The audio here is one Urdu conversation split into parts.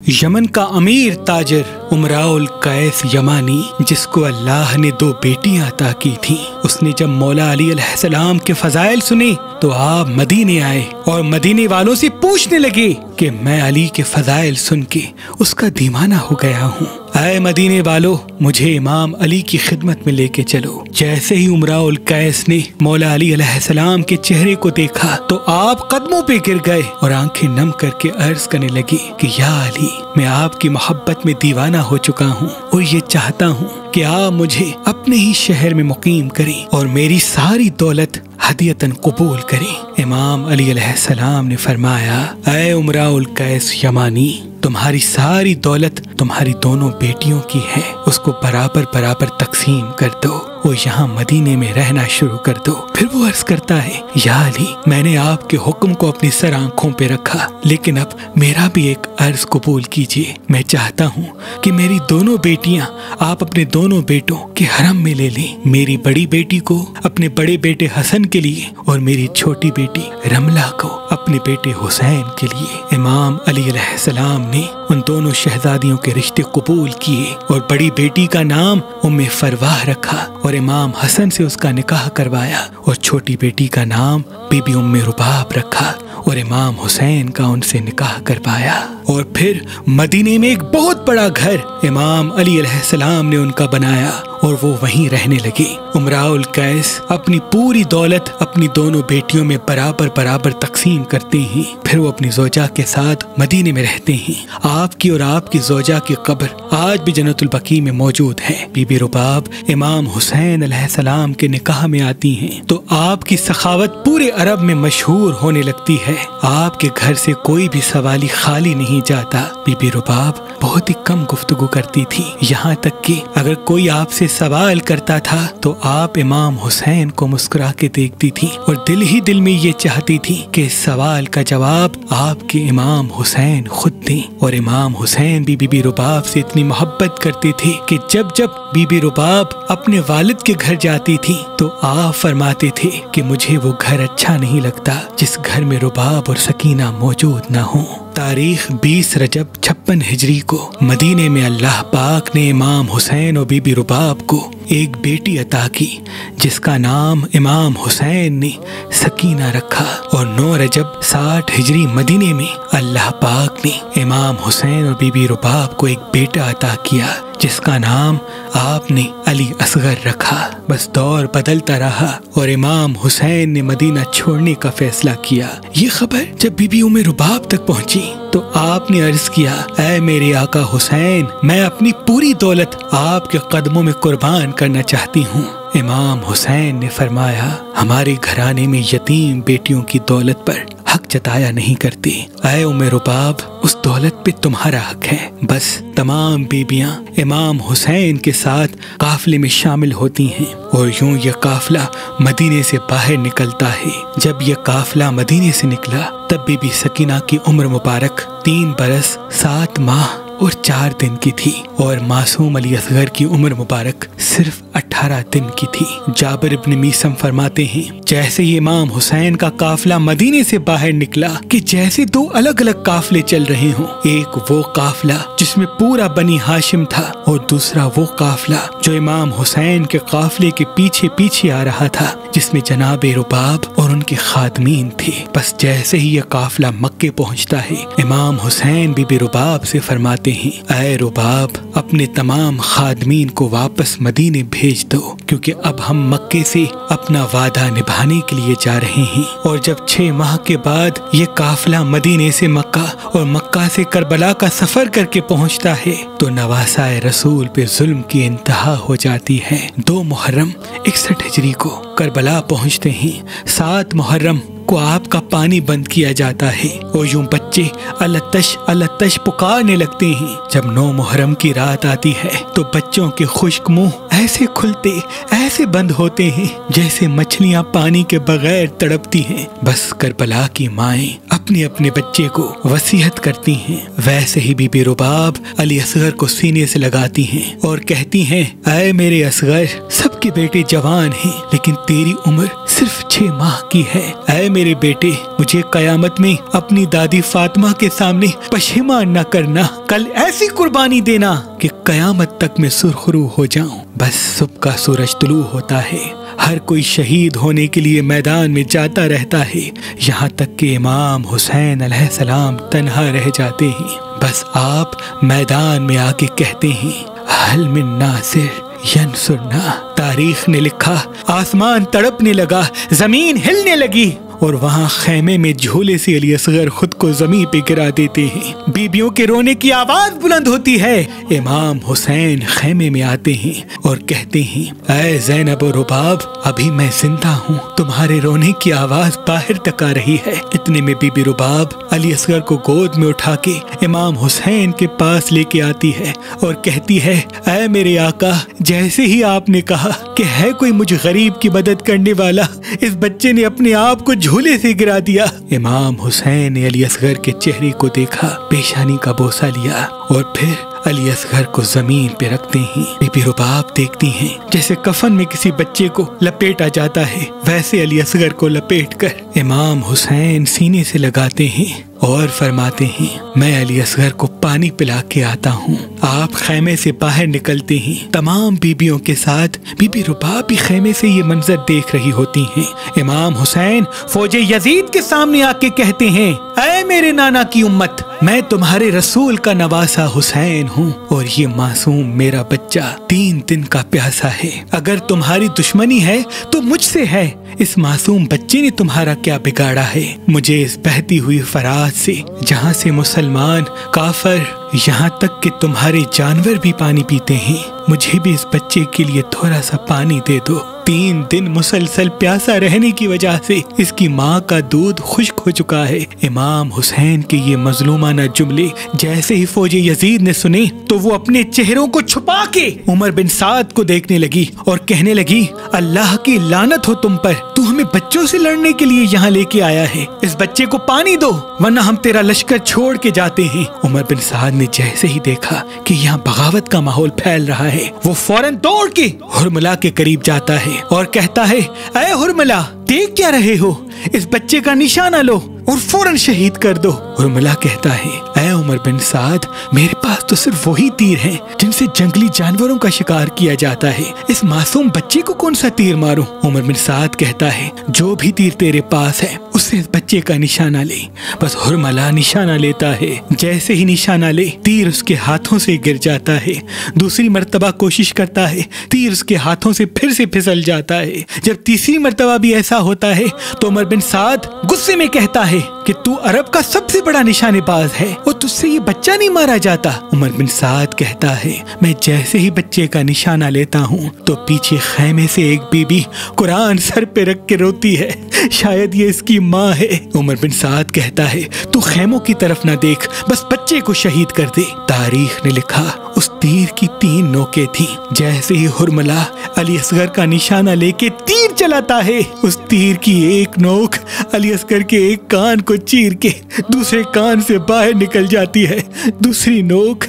یمن کا امیر تاجر امراء قیس یمانی، جس کو اللہ نے 2 بیٹیاں عطا کی تھیں، اس نے جب مولا علی علیہ السلام کے فضائل سنے تو آپ مدینے آئے اور مدینے والوں سے پوچھنے لگے کہ میں علی کے فضائل سن کے اس کا دیوانہ ہو گیا ہوں، اے مدینے والو مجھے امام علی کی خدمت میں لے کے چلو۔ جیسے ہی امراء قیس نے مولا علی علیہ السلام کے چہرے کو دیکھا تو آپ قدموں پہ گر گئے اور آنکھیں نم کر کے عرض کرنے لگے کہ یا علی، میں آپ کی محبت میں دیوانہ ہو چکا ہوں اور یہ چاہتا ہوں کہ آپ مجھے اپنے ہی شہر میں مقیم کریں اور میری ساری دولت ہدیتاً قبول کریں۔ امام علی علیہ السلام نے فرمایا، اے امراء قیس یمانی، تمہاری ساری دولت تمہاری دونوں بیٹیوں کی ہے، اس کو برابر تقسیم کر دو اور یہاں مدینے میں رہنا شروع کر دو۔ پھر وہ عرض کرتا ہے، یا علی، میں نے آپ کے حکم کو اپنی سر آنکھوں پہ رکھا، لیکن اب میرا بھی ایک عرض قبول کیجیے۔ میں چاہتا ہوں کہ میری دونوں بیٹیاں آپ اپنے دونوں بیٹوں کے حرم میں لے لیں، میری بڑی بیٹی کو اپنے بڑے بیٹے حسن کے لیے اور میری چھوٹی بیٹی رملہ کو اپنے بیٹے حسین کے لیے۔ امام علی علیہ السلام نے ان دونوں شہزادیوں کے رشتے قبول کیے اور بڑی بیٹی کا نام ام فرواہ رکھا اور امام حسن سے اس کا نکاح کروایا، اور چھوٹی بیٹی کا نام بی بی ام رباب رکھا اور امام حسین کا ان سے نکاح کروایا۔ اور پھر مدینے میں ایک بہت بڑا گھر امام علی علیہ السلام نے ان کا بنایا اور وہ وہیں رہنے لگے۔ امراء قیس اپنی پوری دولت اپنی دونوں بیٹیوں میں برابر تقسیم کرتے ہیں، پھر وہ اپنی زوجہ کے ساتھ مدینے میں رہتے ہیں۔ آپ کی اور آپ کی زوجہ کی قبر آج بھی جنت البقیع میں موجود ہے۔ بی بی رباب امام حسین علیہ السلام کے نکاح میں آتی ہیں تو آپ کی سخاوت پورے عرب میں مشہور ہونے لگتی ہے۔ آپ کے گھر سے کوئی بھی سوالی خالی نہیں جاتا۔ بی بی رباب بہت ہی کم گفتگو کرتی تھی، یہاں تک کہ اگر کوئی آپ سے سوال کرتا تھا تو آپ امام حسین کو مسکرا کے دیکھتی تھی اور دل ہی دل میں یہ چاہتی تھی کہ اس سوال کا جواب آپ کے امام حسین خود دیں۔ اور امام حسین بھی بی بی رباب سے اتنی محبت کرتے تھے کہ جب بی بی رباب اپنے والد کے گھر جاتی تھی تو آپ فرماتے تھے کہ مجھے وہ گھر اچھا نہیں لگتا جس گھر میں رباب اور سکینہ موجود نہ ہوں۔ تاریخ 20 رجب 56 ہجری کو مدینے میں اللہ پاک نے امام حسین اور بی بی رباب کو ایک بیٹی عطا کی جس کا نام امام حسین نے سکینہ رکھا، اور 9 رجب 60 ہجری مدینے میں اللہ پاک نے امام حسین اور بی بی رباب کو ایک بیٹا عطا کیا جس کا نام آپ نے علی اصغر رکھا۔ بس دور بدلتا رہا اور امام حسین نے مدینہ چھوڑنے کا فیصلہ کیا۔ یہ خبر جب بی بی ام رباب تک پہنچی تو آپ نے عرض کیا، اے میرے آقا حسین، میں اپنی پوری دولت آپ کے قدموں میں قربان کرنا چاہتی ہوں۔ امام حسین نے فرمایا، ہمارے گھرانے میں یتیم بیٹیوں کی دولت پر حق جتایا نہیں کرتے، اے ام رباب اس دولت پہ تمہارا حق ہے۔ بس تمام بیبیاں امام حسین کے ساتھ قافلے میں شامل ہوتی ہیں اور یوں یہ قافلہ مدینے سے باہر نکلتا ہے۔ جب یہ قافلہ مدینے سے نکلا تب بی بی سکینہ کی عمر مبارک 3 برس 7 ماہ اور 4 دن کی تھی اور معصوم علی اصغر کی عمر مبارک صرف 18 دن کی تھی۔ جابر ابن میثم فرماتے ہیں، جیسے ہی امام حسین کا قافلہ مدینے سے باہر نکلا کہ جیسے 2 الگ الگ قافلے چل رہے ہوں، ایک وہ قافلہ جس میں پورا بنی ہاشم تھا اور دوسرا وہ قافلہ جو امام حسین کے قافلے کے پیچھے آ رہا تھا جس میں جناب رباب اور ان کے خادمین تھے۔ بس جیسے ہی یہ قافلہ مکے پہنچتا ہے، امام حسین بی بی رباب سے فرماتے ہیں، اے رباب اپنے تمام خادمین کو واپس مدینے بھیج دو، کیونکہ اب ہم مکے سے اپنا وعدہ نبھانے کے لیے جا رہے ہیں۔ اور جب 6 ماہ کے بعد یہ قافلہ مدینے سے مکہ اور مکہ سے کربلا کا سفر کر کے پہنچتا ہے تو نواسائے رسول پہ ظلم کی انتہا ہو جاتی ہے۔ 2 محرم 61 ہجری کو کربلا پہنچتے ہیں۔ 7 محرم کو آپ کا پانی بند کیا جاتا ہے اور یوں بچے التش پکارنے لگتے ہیں۔ جب 9 محرم کی رات آتی ہے تو بچوں کے خشک منہ ایسے کھلتے ایسے بند ہوتے ہیں جیسے مچھلیاں پانی کے بغیر تڑپتی ہیں۔ بس کربلا کی مائیں اپنے بچے کو وصیت کرتی ہیں، ویسے ہی بی بی رباب علی اصغر کو سینے سے لگاتی ہیں اور کہتی ہیں، اے میرے اصغر، سب کے بیٹے جوان ہیں لیکن تیری عمر صرف 6 ماہ کی ہے۔ اے میرے بیٹے مجھے قیامت میں اپنی دادی فاطمہ کے سامنے پشیمان نہ کرنا، کل ایسی قربانی دینا کہ قیامت تک میں سرخرو ہو جاؤں۔ بس صبح کا سورج طلوع ہوتا ہے، ہر کوئی شہید ہونے کے لیے میدان میں جاتا رہتا ہے، یہاں تک کہ امام حسین علیہ السلام تنہا رہ جاتے ہیں۔ بس آپ میدان میں آ کے کہتے ہیں حل من ناصر ینصرنا۔ تاریخ نے لکھا آسمان تڑپنے لگا، زمین ہلنے لگی، اور وہاں خیمے میں جھولے سے علی اصغر خود کو زمین پہ گرا دیتے ہیں۔ بیبیوں کے رونے کی آواز بلند ہوتی ہے، امام حسین خیمے میں آتے ہیں اور کہتے ہیں اے زینب و رباب، ابھی میں زندہ ہوں، تمہارے رونے کی آواز باہر تک آ رہی ہے۔ اتنے میں بی بی رباب علی اصغر کو گود میں اٹھا کے امام حسین کے پاس لے کے آتی ہے اور کہتی ہے اے میرے آقا، جیسے ہی آپ نے کہا کہ ہے کوئی مجھ غریب کی مدد کرنے والا، اس بچے نے اپنے آپ کو جھولے سے گرا دیا۔ امام حسین نے علی اصغر کے چہرے کو دیکھا، پیشانی کا بوسہ لیا اور پھر علی اصغر کو زمین پہ رکھتے ہیں۔ بی بی رباب دیکھتی ہیں جیسے کفن میں کسی بچے کو لپیٹا جاتا ہے، ویسے علی اصغر کو لپیٹ کر امام حسین سینے سے لگاتے ہیں اور فرماتے ہیں میں علی اصغر کو پانی پلا کے آتا ہوں۔ آپ خیمے سے باہر نکلتے ہیں، تمام بیبیوں کے ساتھ بی بی رباب بھی خیمے سے یہ منظر دیکھ رہی ہوتی ہیں۔ امام حسین فوج یزید کے سامنے آ کے کہتے ہیں اے میرے نانا کی امت، میں تمہارے رسول کا نواسا حسین ہوں اور یہ معصوم میرا بچہ 3 دن کا پیاسا ہے۔ اگر تمہاری دشمنی ہے تو مجھ سے ہے، اس معصوم بچے نے تمہارا کیا بگاڑا ہے؟ مجھے اس بہتی ہوئی فرات سے، جہاں سے مسلمان، کافر، یہاں تک کہ تمہارے جانور بھی پانی پیتے ہیں، مجھے بھی اس بچے کے لیے تھوڑا سا پانی دے دو۔ 3 دن مسلسل پیاسا رہنے کی وجہ سے اس کی ماں کا دودھ خشک ہو چکا ہے۔ امام حسین کے یہ مظلومانہ جملے جیسے ہی فوج یزید نے سنے تو وہ اپنے چہروں کو چھپا کے عمر بن سعد کو دیکھنے لگی اور کہنے لگی اللہ کی لعنت ہو تم پر، تو ہمیں بچوں سے لڑنے کے لیے یہاں لے کے آیا ہے، اس بچے کو پانی دو ورنہ ہم تیرا لشکر چھوڑ کے جاتے ہیں۔ عمر بن سعد نے جیسے ہی دیکھا کہ یہاں بغاوت کا ماحول پھیل رہا ہے، وہ فوراً دوڑ کے حرملہ کے قریب جاتا ہے اور کہتا ہے اے حرملہ، دیکھ کیا رہے ہو، اس بچے کا نشانہ لو اور فوراً شہید کر دو۔ حرملہ کہتا ہے اے عمر بن سعد، میرے پاس تو صرف وہی تیر ہیں جن سے جنگلی جانوروں کا شکار کیا جاتا ہے، اس معصوم بچے کو کون سا تیر ماروں؟ عمر بن سعد کہتا ہے جو بھی تیر تیرے پاس ہے اس سے اس بچے کا نشانہ لے۔ بس حرملہ نشانہ لیتا ہے، جیسے ہی نشانہ لے تیر اس کے ہاتھوں سے گر جاتا ہے، دوسری مرتبہ کوشش کرتا ہے، تیر اس کے ہاتھوں سے پھر سے پھسل جاتا ہے۔ جب تیسری مرتبہ بھی ایسا ہوتا ہے تو عمر بن سعد غصے میں کہتا ہے کہ تو عرب کا سب سے بڑا نشانے باز ہے اور تجھ سے یہ بچہ نہیں مارا جاتا۔ عمر بن سعد کہتا ہے میں جیسے ہی بچے کا نشانہ لیتا ہوں تو پیچھے خیمے سے ایک بی بی قرآن سر پہ رکھ کے روتی ہے، شاید یہ اس کی ماں ہے۔ عمر بن سعد کہتا ہے تو خیموں کی طرف نہ دیکھ، بس بچے کو شہید کر دے۔ تاریخ نے لکھا اس تیر کی 3 نوکیں تھیں، جیسے ہی حرملہ علی اصغر کا نشانہ لے کے تیر چلاتا ہے، اس تیر کی ایک نوک علی اصغر کے ایک کان کو چیر کے دوسرے کان سے باہر نکل جاتی ہے، دوسری نوک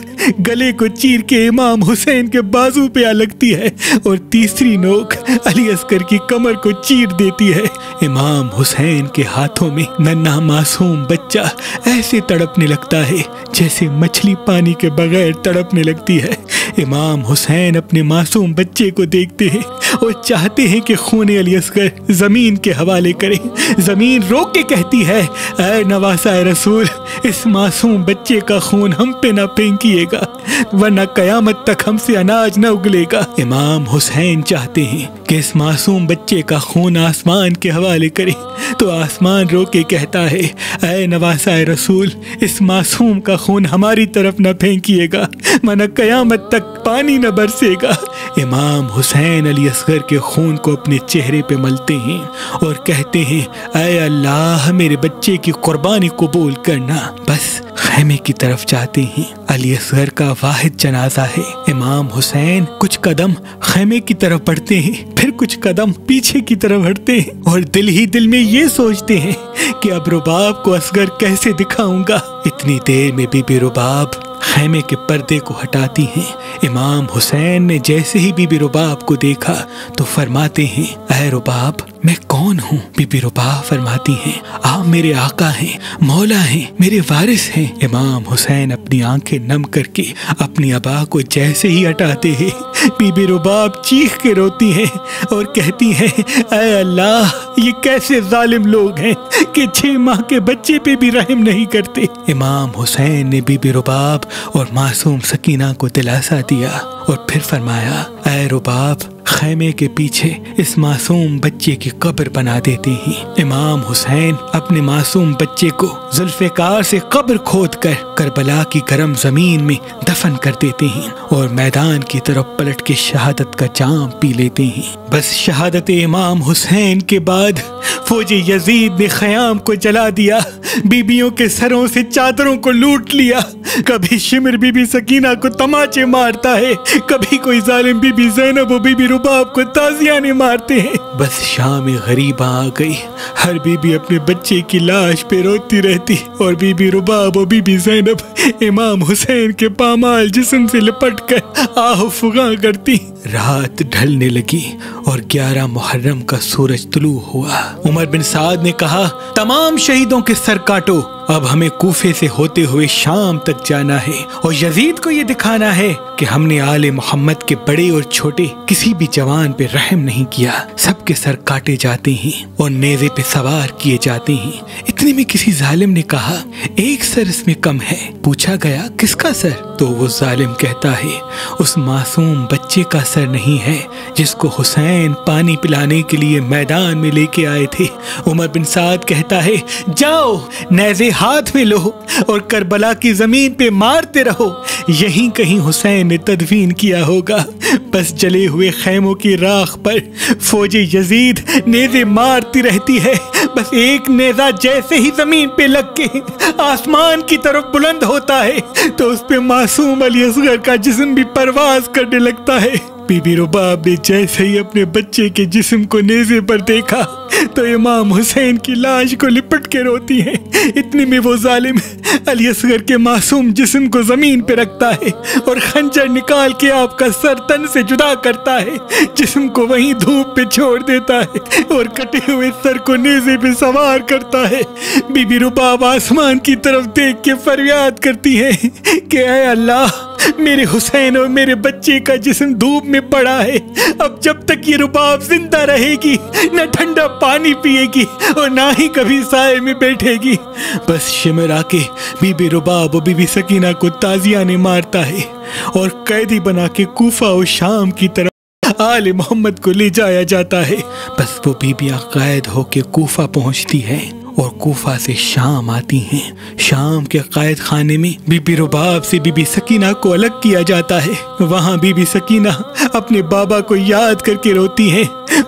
گلے کو چیر کے امام حسین کے بازو پہ آ لگتی ہے اور تیسری نوک علی اصغر کی کمر کو چیر دیتی ہے۔ امام حسین کے ہاتھوں میں ننھا معصوم بچہ ایسے تڑپنے لگتا ہے جیسے مچھلی پانی کے بغیر تڑپنے لگتی ہے۔ امام حسین اپنے معصوم بچے کو دیکھتے ہیں اور چاہتے ہیں کہ خون علی اصغر زمین کے حوالے کریں۔ زمین رو کے کہتی ہے اے نواسا رسول، اس معصوم بچے کا خون ہم پہ نہ پھینکیے گا ورنہ قیامت تک ہم سے اناج نہ اگلے گا۔ امام حسین چاہتے ہیں کہ اس معصوم بچے کا خون آسمان کے حوالے کریں تو آسمان رو کے کہتا ہے اے نواسا رسول، اس معصوم کا خون ہماری طرف نہ پھینکیے گا ورنہ قیامت تک پانی نہ برسے گا۔ امام حسین علی اصغر کے خون کو اپنے چہرے پہ ملتے ہیں اور کہتے ہیں اے اللہ، میرے بچے کی قربانی قبول کرنا۔ بس خیمے کی طرف جاتے ہیں، علی اصغر کا واحد جنازہ ہے۔ امام حسین کچھ قدم خیمے کی طرف بڑھتے ہیں، پھر کچھ قدم پیچھے کی طرف ہٹتے ہیں اور دل ہی دل میں یہ سوچتے ہیں کہ اب رباب کو اصغر کیسے دکھاؤں گا۔ اتنی دیر میں بی بی رباب خیمے کے پردے کو ہٹاتی ہیں۔ امام حسین نے جیسے ہی بی بی رباب کو دیکھا تو فرماتے ہیں اے رباب میں کون ہوں؟ بی بی رباب فرماتی ہیں آپ میرے آقا ہیں، مولا ہیں، میرے وارث ہیں۔ امام حسین اپنی آنکھیں نم کر کے اپنی ابا کو جیسے ہی ہٹاتے ہیں بی بی رباب چیخ کے روتی ہیں اور کہتی ہیں اے اللہ یہ کیسے ظالم لوگ ہیں کہ 6 ماہ کے بچے پہ بھی رحم نہیں کرتے۔ امام حسین نے بی بی رباب اور معصوم سکینہ کو دلاسا دیا اور پھر فرمایا اے رباب خیمے کے پیچھے اس معصوم بچے کی قبر بنا دیتے ہیں۔ امام حسین اپنے معصوم بچے کو ذوالفقار سے قبر کھود کر کربلا کی گرم زمین میں دفن کر دیتے ہیں اور میدان کی طرف پلٹ کے شہادت کا جام پی لیتے ہیں۔ بس شہادت امام حسین کے بعد فوج یزید نے خیام کو جلا دیا، بیبیوں کے سروں سے چادروں کو لوٹ لیا۔ کبھی شمر بی بی سکینہ کو تماچے مارتا ہے، کبھی کوئی ظالم بی بی زینب و بی بی رباب کو تازیانے مارتے ہیں۔ بس شام غریبہ آ گئی، ہر بی بی اپنے بچے کی لاش پہ روتی رہتی اور بی بی رباب و بی بی زینب امام حسین کے پامال جسم سے لپٹ کر آہ فغاں کرتی۔ رات ڈھلنے لگی اور 11 محرم کا سورج طلوع ہوا۔ عمر بن سعد نے کہا تمام شہیدوں کے سر کاٹو، اب ہمیں کوفے سے ہوتے ہوئے شام تک جانا ہے اور یزید کو یہ دکھانا ہے کہ ہم نے آل محمد کے بڑے اور چھوٹے کسی بھی جوان پہ رحم نہیں کیا، سب کے سر کاٹے جاتے ہیں اور نیزے پہ سوار کیے جاتے ہیں۔ اتنے میں کسی ظالم نے کہا ایک سر اس میں کم ہے۔ پوچھا گیا کس کا سر؟ تو وہ ظالم کہتا ہے اس معصوم بچے کا سر نہیں ہے جس کو حسین پانی پلانے کے لیے میدان میں لے کے آئے تھے۔ عمر بن سعد کہتا ہے جاؤ نیزے ہاتھ میں لو اور کربلا کی زمین پہ مارتے رہو، یہیں کہیں حسین نے تدفین کیا ہوگا۔ بس جلے ہوئے خیموں کی راکھ پر فوج یزید نیزے مارتی رہتی ہے۔ بس ایک نیزہ جیسے ہی زمین پہ لگ کے آسمان کی طرف بلند ہوتا ہے تو اس پہ معصوم علی اصغر کا جسم بھی پرواز کرنے لگتا ہے۔ بی بی رباب نے جیسے ہی اپنے بچے کے جسم کو نیزے پر دیکھا تو امام حسین کی لاش کو لپٹ کے روتی ہیں۔ اتنے میں وہ ظالم علی اصغر کے معصوم جسم کو زمین پہ رکھتا ہے اور خنجر نکال کے آپ کا سر تن سے جدا کرتا ہے، جسم کو وہیں دھوپ پہ چھوڑ دیتا ہے اور کٹے ہوئے سر کو نیزے پہ سوار کرتا ہے۔ بی بی رباب آسمان کی طرف دیکھ کے فریاد کرتی ہے کہ اے اللہ میرے حسین اور میرے بچے کا جسم دھوپ میں پڑا ہے، اب جب تک یہ رباب زندہ رہے گی نہ ٹھنڈا پانی پیے گی اور نہ ہی کبھی سائے میں بیٹھے گی۔ بس شمر آ کے بی بی رباب و بی بی سکینہ کو تازیانے مارتا ہے اور قیدی بنا کے کوفہ و شام کی طرف آل محمد کو لے جایا جاتا ہے۔ بس وہ بیبیاں قید ہو کے کوفہ پہنچتی ہیں اور کوفہ سے شام آتی ہیں۔ شام کے قید خانے میں بی بی رباب سے بی بی سکینہ کو الگ کیا جاتا ہے۔ وہاں بی بی سکینہ اپنے بابا کو یاد کر کے روتی ہیں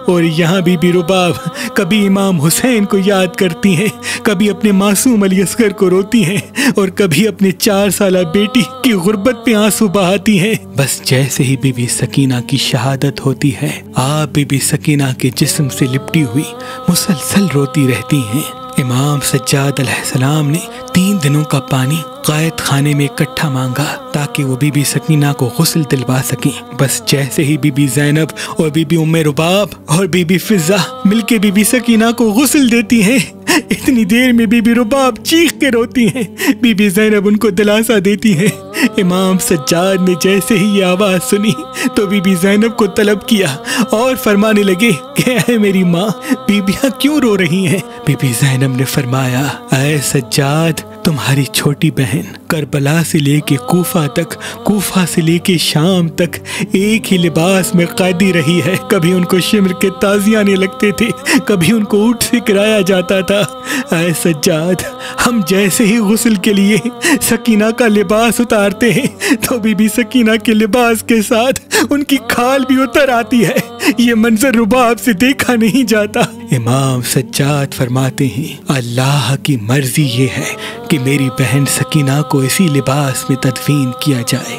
اور یہاں بی بی رباب کبھی امام حسین کو یاد کرتی ہیں، کبھی اپنے معصوم علی اصغر کو روتی ہیں اور کبھی اپنے 4 سالہ بیٹی کی غربت پہ آنسو بہاتی ہیں۔ بس جیسے ہی بی بی سکینہ کی شہادت ہوتی ہے آپ بی بی سکینہ کے جسم سے لپٹی ہوئی مسلسل روتی رہتی ہیں۔ امام سجاد علیہ السلام نے 3 دنوں کا پانی قید خانے میں اکٹھا مانگا تاکہ وہ بی بی سکینہ کو غسل دلوا سکیں۔ بس جیسے ہی بی بی زینب اور بی بی ام رباب اور بی بی فضہ مل کے بی بی سکینہ کو غسل دیتی ہیں، اتنی دیر میں بی بی رباب چیخ کے روتی ہیں، بی بی زینب ان کو دلاسا دیتی ہیں۔ امام سجاد نے جیسے ہی یہ آواز سنی تو بی بی زینب کو طلب کیا اور فرمانے لگے کہ اے میری ماں بیبیاں کیوں رو رہی ہیں؟ بی بی زینب نے فرمایا اے سجاد تمہاری چھوٹی بہن کربلا سے لے کے کوفہ تک، کوفہ سے لے کے شام تک ایک ہی لباس میں قیدی رہی ہے۔ کبھی ان کو شمر کے تازیانے لگتے تھے، کبھی ان کو اونٹ سے کرایا جاتا تھا۔ اے سجاد ہم جیسے ہی غسل کے لیے سکینہ کا لباس اتارتے ہیں تو بی بی سکینہ کے لباس کے ساتھ ان کی کھال بھی اتر آتی ہے، یہ منظر رباب سے دیکھا نہیں جاتا۔ امام سجاد فرماتے ہیں اللہ کی مرضی یہ ہے کہ میری بہن سکینہ کو اسی لباس میں تدفین کیا جائے۔